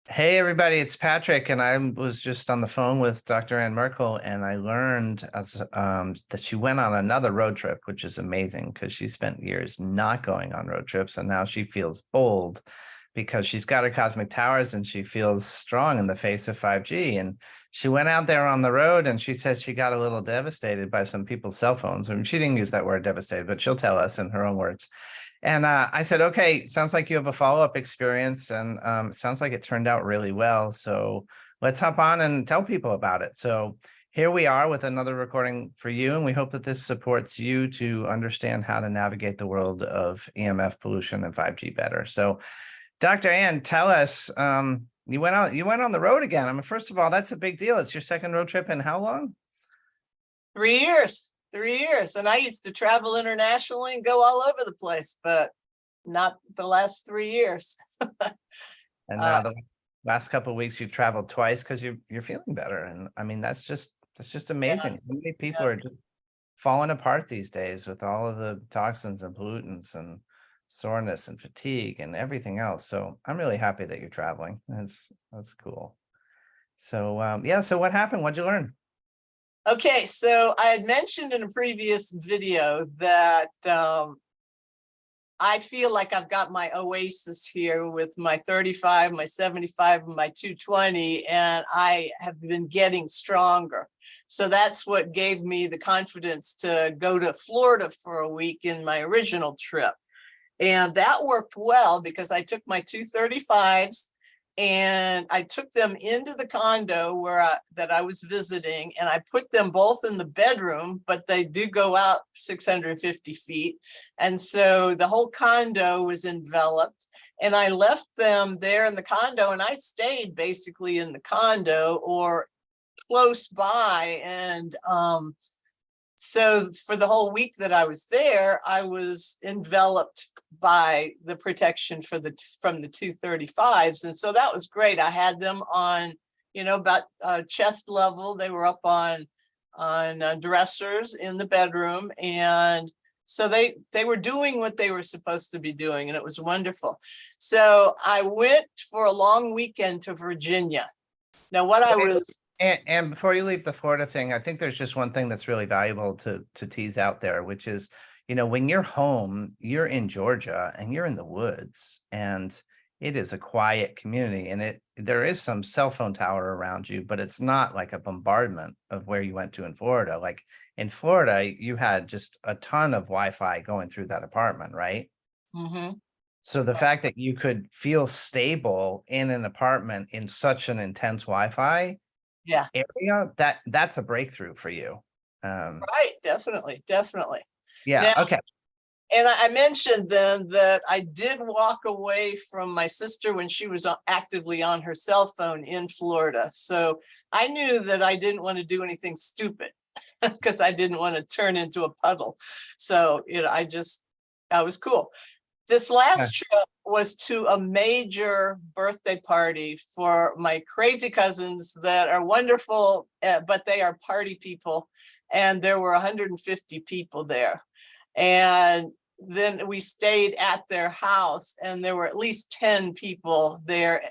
Hey everybody, it's Patrick, and I was just on the phone with Dr. Ann Merkel, and I learned that she went on another road trip, which is amazing because she spent years not going on road trips, and now she feels bold because she's got her cosmic towers and she feels strong in the face of 5G. And she went out there on the road, and she said she got a little devastated by some people's cell phones. I mean, she didn't use that word devastated, but she'll tell us in her own words. And I said, okay, sounds like you have a follow-up experience, and it sounds like it turned out really well. So let's hop on and tell people about it. So here we are with another recording for you, and we hope that this supports you to understand how to navigate the world of EMF pollution and 5G better. So Dr. Ann, tell us, you went on the road again. I mean, first of all, that's a big deal. It's your second road trip in how long? 3 years. 3 years. And I used to travel internationally and go all over the place, but not the last 3 years. And now the last couple of weeks you've traveled twice because you're feeling better. And I mean, that's just amazing. So many people are just falling apart these days with all of the toxins and pollutants and soreness and fatigue and everything else. So I'm really happy that you're traveling. That's cool. So yeah, so what happened? What'd you learn? Okay, so I had mentioned in a previous video that I feel like I've got my oasis here with my 35, my 75, and my 220, and I have been getting stronger. So that's what gave me the confidence to go to Florida for a week in my original trip. And that worked well because I took my 235s and I took them into the condo that I was visiting, and I put them both in the bedroom, but they do go out 650 feet. And so the whole condo was enveloped, and I left them there in the condo, and I stayed basically in the condo or close by. And so for the whole week that I was there, I was enveloped by the protection from the 235s. And so that was great. I had them on, about chest level. They were up on dressers in the bedroom. And so they were doing what they were supposed to be doing. And it was wonderful. So I went for a long weekend to Virginia. Now, what I was... And before you leave the Florida thing, I think there's just one thing that's really valuable to tease out there, which is, when you're home, you're in Georgia and you're in the woods, and it is a quiet community, and there is some cell phone tower around you, but it's not like a bombardment of where you went to in Florida. Like in Florida, you had just a ton of Wi-Fi going through that apartment, right? Mm-hmm. So the fact that you could feel stable in an apartment in such an intense Wi-Fi area, that's a breakthrough for you. Right, definitely. Yeah. Now, okay. And I mentioned then that I did walk away from my sister when she was actively on her cell phone in Florida. So I knew that I didn't want to do anything stupid because I didn't want to turn into a puddle. So, I was cool. This last trip was to a major birthday party for my crazy cousins that are wonderful, but they are party people. And there were 150 people there. And then we stayed at their house, and there were at least 10 people there,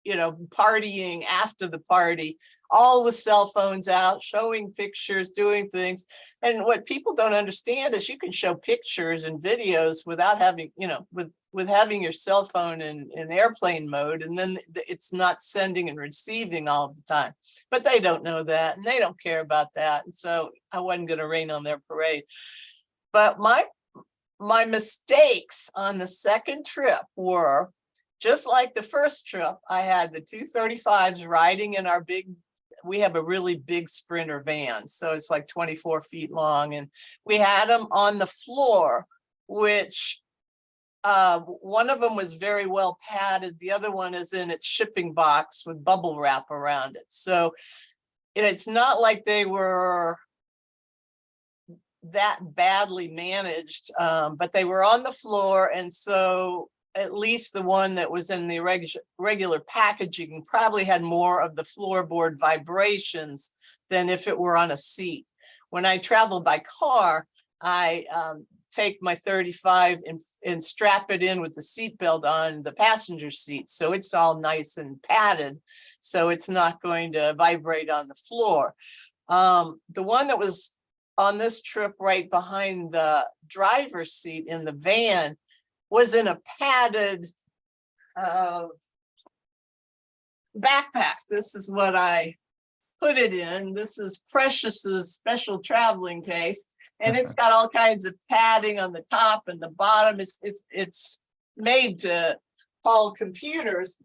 partying after the party, all with cell phones out, showing pictures, doing things. And what people don't understand is you can show pictures and videos without having, with having your cell phone in airplane mode, and then it's not sending and receiving all the time. But they don't know that, and they don't care about that. And so I wasn't going to rain on their parade. But my mistakes on the second trip were, just like the first trip, I had the 235s riding in we have a really big Sprinter van. So it's like 24 feet long. And we had them on the floor, which one of them was very well padded. The other one is in its shipping box with bubble wrap around it. So it's not like they were that badly managed, but they were on the floor. And so at least the one that was in the regular packaging probably had more of the floorboard vibrations than if it were on a seat. When I traveled by car, I take my 35 and strap it in with the seatbelt on the passenger seat. So it's all nice and padded. So it's not going to vibrate on the floor. The one that was on this trip right behind the driver's seat in the van was in a padded backpack. This is what I put it in. This is Precious's special traveling case, and it's got all kinds of padding on the top and the bottom. It's made to haul computers,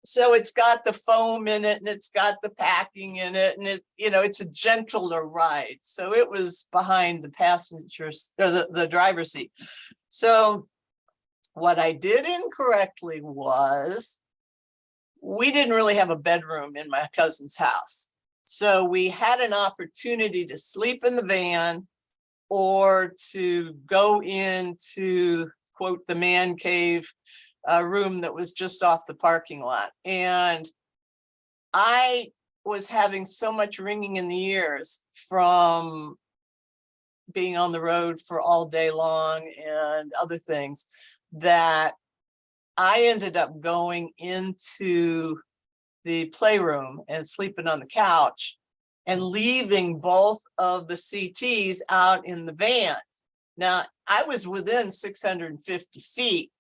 so it's got the foam in it and it's got the packing in it, and it's a gentler ride. So it was behind the passengers or the driver's seat. So what I did incorrectly was we didn't really have a bedroom in my cousin's house. So we had an opportunity to sleep in the van or to go into, quote, the man cave room that was just off the parking lot. And I was having so much ringing in the ears from being on the road for all day long and other things that I ended up going into the playroom and sleeping on the couch and leaving both of the CTs out in the van. Now, I was within 650 feet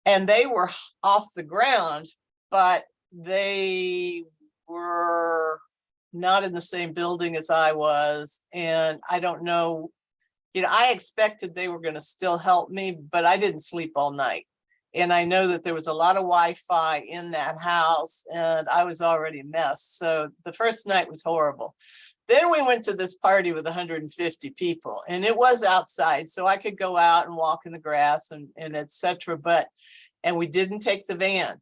and they were off the ground, but they were not in the same building as I was. And I don't know, I expected they were going to still help me, but I didn't sleep all night. And I know that there was a lot of Wi-Fi in that house and I was already a mess. So the first night was horrible. Then we went to this party with 150 people and it was outside. So I could go out and walk in the grass and etc. And we didn't take the van.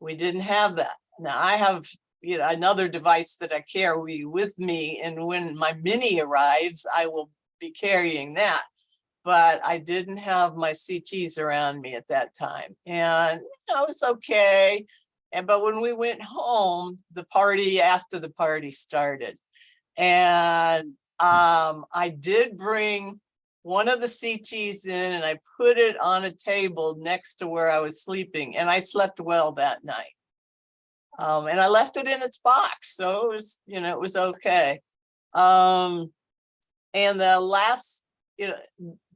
We didn't have that. Now I have, another device that I carry with me. And when my Mini arrives, I will be carrying that. But I didn't have my CTs around me at that time. And it was okay. But when we went home, the party after the party started. And I did bring one of the CTs in and I put it on a table next to where I was sleeping. And I slept well that night. And I left it in its box. So it was, it was okay. And the last,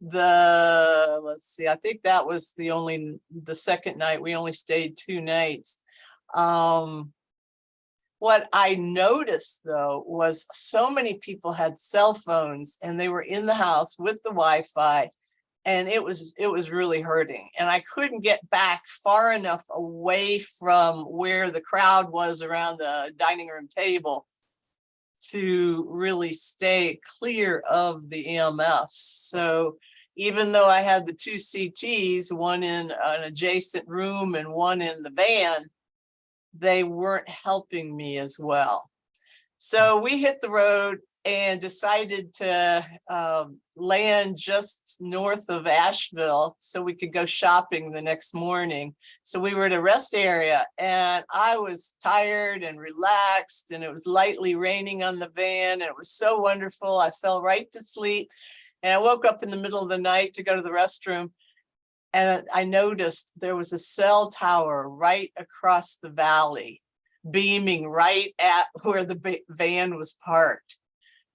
let's see, I think that was the second night. We only stayed 2 nights. What I noticed though was so many people had cell phones and they were in the house with the Wi-Fi, and it was really hurting. And I couldn't get back far enough away from where the crowd was around the dining room table to really stay clear of the EMFs. So even though I had the 2 CTs, one in an adjacent room and one in the van, they weren't helping me as well. So we hit the road and decided to land just north of Asheville so we could go shopping the next morning. So we were at a rest area and I was tired and relaxed, and it was lightly raining on the van. And it was so wonderful. I fell right to sleep and I woke up in the middle of the night to go to the restroom. And I noticed there was a cell tower right across the valley, beaming right at where the van was parked.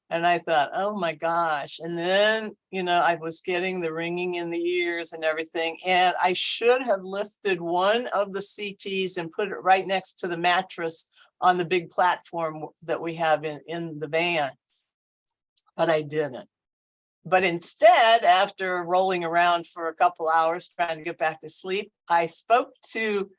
And I thought, oh my gosh. And then, I was getting the ringing in the ears and everything. And I should have lifted one of the CTs and put it right next to the mattress on the big platform that we have in the van. But I didn't. But instead, after rolling around for a couple hours trying to get back to sleep, I spoke to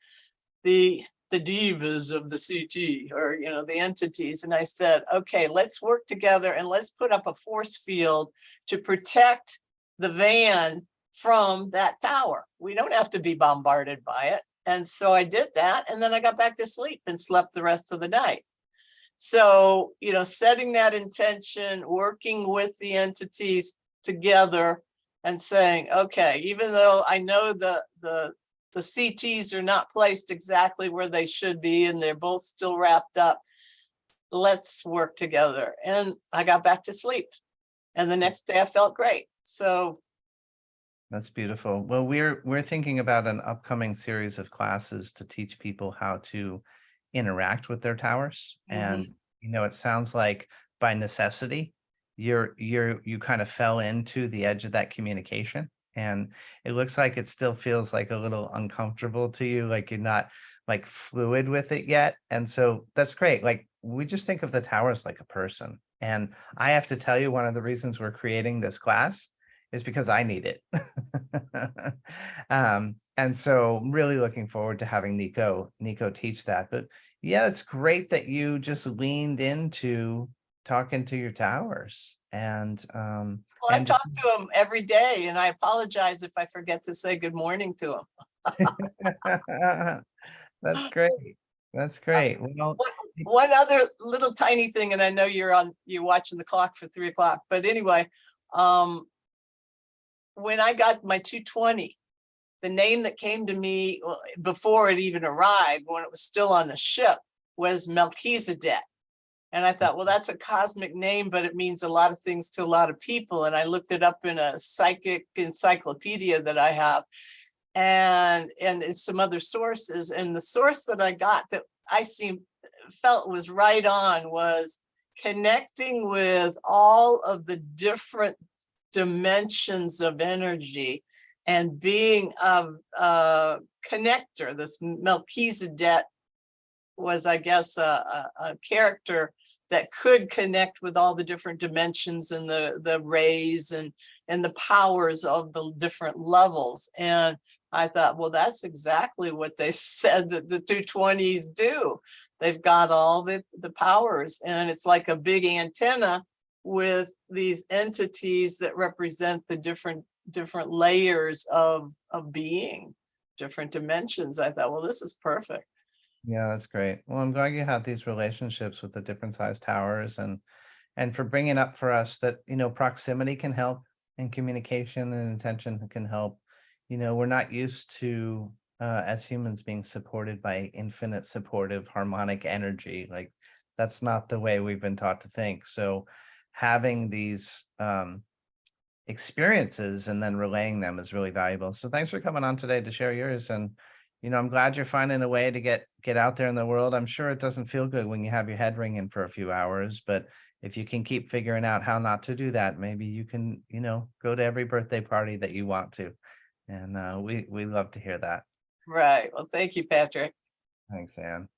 the divas of the CT, or the entities, and I said, okay, let's work together and let's put up a force field to protect the van from that tower. We don't have to be bombarded by it. And so I did that, and then I got back to sleep and slept the rest of the night. So, setting that intention, working with the entities together and saying, okay, even though I know the CTs are not placed exactly where they should be and they're both still wrapped up, let's work together. And I got back to sleep. And the next day I felt great. So That's beautiful. Well, we're thinking about an upcoming series of classes to teach people how to interact with their towers. And Mhm. it sounds like by necessity, you kind of fell into the edge of that communication. And it looks like it still feels like a little uncomfortable to you, like you're not like fluid with it yet. And so that's great. Like we just think of the towers like a person. And I have to tell you, one of the reasons we're creating this class is because I need it. And so I'm really looking forward to having Nico teach that. But yeah, it's great that you just leaned into talking to your towers Well, I and just talk to him every day, and I apologize if I forget to say good morning to him. that's great. That's great. Well, One one other little tiny thing, and I know you're watching the clock for 3 o'clock, but anyway, um, when I got my 220, the name that came to me before it even arrived, when it was still on the ship, was Melchizedek. And I thought, well, that's a cosmic name, but it means a lot of things to a lot of people. And I looked it up in a psychic encyclopedia that I have, and some other sources. And the source that I got that I felt was right on was connecting with all of the different dimensions of energy and being a connector. This Melchizedek was, I guess, a character that could connect with all the different dimensions and the rays and the powers of the different levels. And I thought, well, that's exactly what they said that the 220s do. They've got all the powers, and it's like a big antenna with these entities that represent the different layers of being, different dimensions. I thought, well, this is perfect. yeah, that's great. Well, I'm glad you had these relationships with the different size towers and for bringing up for us that, proximity can help and communication and intention can help. We're not used to, as humans, being supported by infinite supportive harmonic energy. Like that's not the way we've been taught to think. So having these experiences and then relaying them is really valuable. So thanks for coming on today to share yours. And I'm glad you're finding a way to get out there in the world. I'm sure it doesn't feel good when you have your head ringing for a few hours, but if you can keep figuring out how not to do that, maybe you can, go to every birthday party that you want to. And we love to hear that. Right. Well, thank you, Patrick. Thanks, Anne.